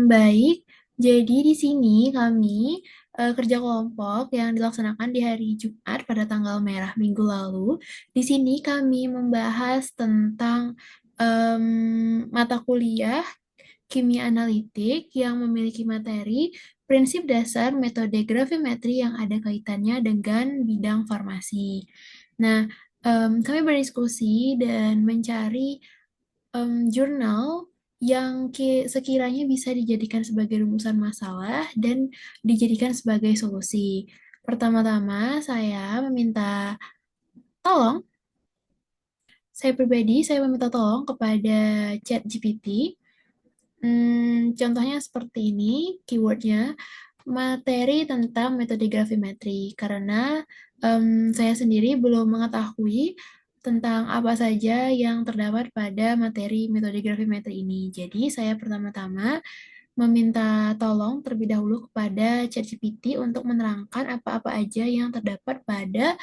Baik, jadi di sini kami kerja kelompok yang dilaksanakan di hari Jumat pada tanggal merah minggu lalu. Di sini kami membahas tentang mata kuliah kimia analitik yang memiliki materi prinsip dasar metode gravimetri yang ada kaitannya dengan bidang farmasi. Nah, kami berdiskusi dan mencari jurnal yang sekiranya bisa dijadikan sebagai rumusan masalah dan dijadikan sebagai solusi. Pertama-tama, saya meminta tolong, saya meminta tolong kepada ChatGPT. Contohnya seperti ini, keywordnya materi tentang metode gravimetri, karena saya sendiri belum mengetahui tentang apa saja yang terdapat pada materi metode gravimetri ini. Jadi, saya pertama-tama meminta tolong terlebih dahulu kepada ChatGPT untuk menerangkan apa-apa aja yang terdapat pada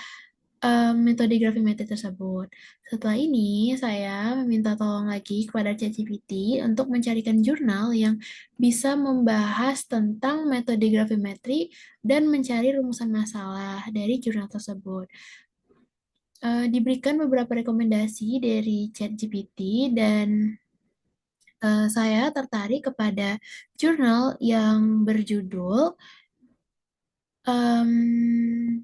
metode gravimetri tersebut. Setelah ini, saya meminta tolong lagi kepada ChatGPT untuk mencarikan jurnal yang bisa membahas tentang metode gravimetri dan mencari rumusan masalah dari jurnal tersebut. Diberikan beberapa rekomendasi dari ChatGPT dan saya tertarik kepada jurnal yang berjudul em,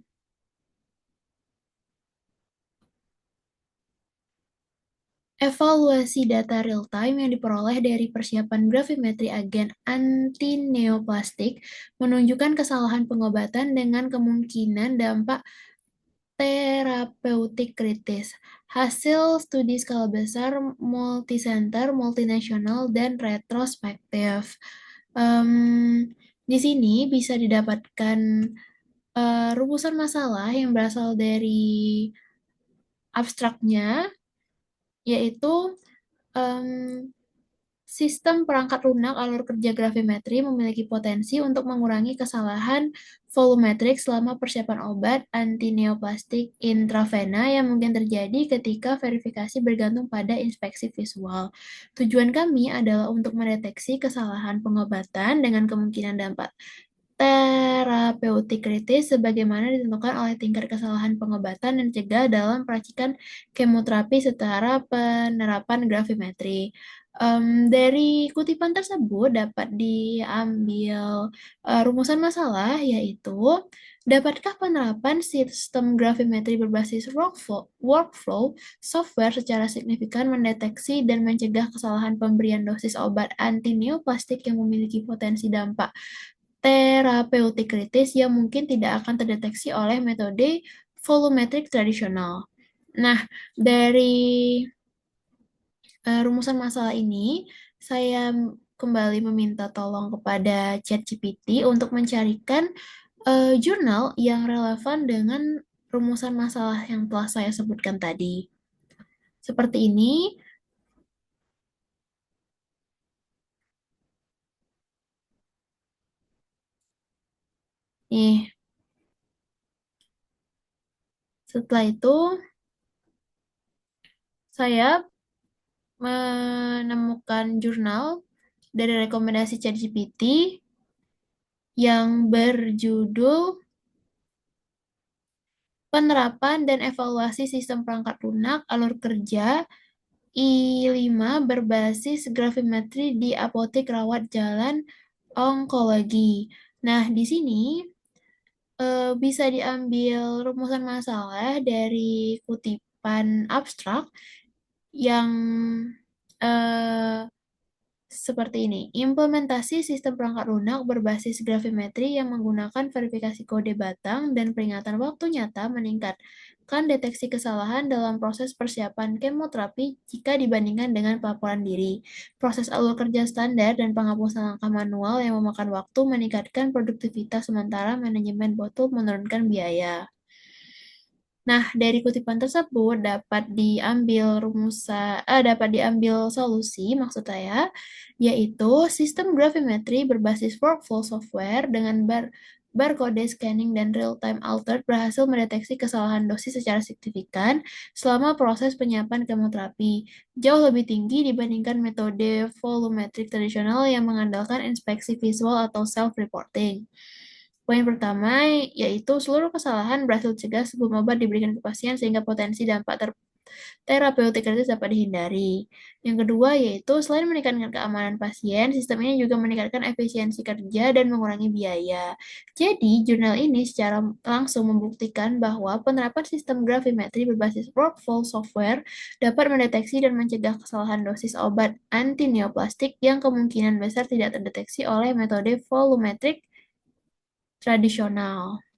Evaluasi data real-time yang diperoleh dari persiapan gravimetri agen anti-neoplastik menunjukkan kesalahan pengobatan dengan kemungkinan dampak terapeutik kritis. Hasil studi skala besar, multisenter, multinasional, dan retrospektif. Em, di sini bisa didapatkan rumusan masalah yang berasal dari abstraknya, yaitu em, sistem perangkat lunak alur kerja gravimetri memiliki potensi untuk mengurangi kesalahan volumetrik selama persiapan obat antineoplastik intravena yang mungkin terjadi ketika verifikasi bergantung pada inspeksi visual. Tujuan kami adalah untuk mendeteksi kesalahan pengobatan dengan kemungkinan dampak terapeutik kritis sebagaimana ditentukan oleh tingkat kesalahan pengobatan dan cegah dalam peracikan kemoterapi setara penerapan gravimetri. Dari kutipan tersebut dapat diambil rumusan masalah, yaitu dapatkah penerapan sistem gravimetri berbasis workflow software secara signifikan mendeteksi dan mencegah kesalahan pemberian dosis obat antineoplastik yang memiliki potensi dampak terapeutik kritis yang mungkin tidak akan terdeteksi oleh metode volumetrik tradisional. Nah, dari rumusan masalah ini, saya kembali meminta tolong kepada ChatGPT untuk mencarikan jurnal yang relevan dengan rumusan masalah yang telah saya sebutkan tadi. Seperti ini, nih. Setelah itu, saya menemukan jurnal dari rekomendasi ChatGPT yang berjudul Penerapan dan Evaluasi Sistem Perangkat Lunak Alur Kerja I5 berbasis gravimetri di apotek rawat jalan onkologi. Nah, di sini bisa diambil rumusan masalah dari kutipan abstrak yang eh, seperti ini. Implementasi sistem perangkat lunak berbasis gravimetri yang menggunakan verifikasi kode batang dan peringatan waktu nyata meningkatkan deteksi kesalahan dalam proses persiapan kemoterapi jika dibandingkan dengan pelaporan diri. Proses alur kerja standar dan penghapusan langkah manual yang memakan waktu meningkatkan produktivitas sementara manajemen botol menurunkan biaya. Nah, dari kutipan tersebut dapat diambil solusi maksud saya, yaitu sistem gravimetri berbasis workflow software dengan barcode scanning, dan real-time alert berhasil mendeteksi kesalahan dosis secara signifikan selama proses penyiapan kemoterapi, jauh lebih tinggi dibandingkan metode volumetrik tradisional yang mengandalkan inspeksi visual atau self-reporting. Poin pertama yaitu seluruh kesalahan berhasil dicegah sebelum obat diberikan ke pasien sehingga potensi dampak terapeutik kritis dapat dihindari. Yang kedua yaitu selain meningkatkan keamanan pasien, sistem ini juga meningkatkan efisiensi kerja dan mengurangi biaya. Jadi, jurnal ini secara langsung membuktikan bahwa penerapan sistem gravimetri berbasis workflow software dapat mendeteksi dan mencegah kesalahan dosis obat antineoplastik yang kemungkinan besar tidak terdeteksi oleh metode volumetrik tradisional.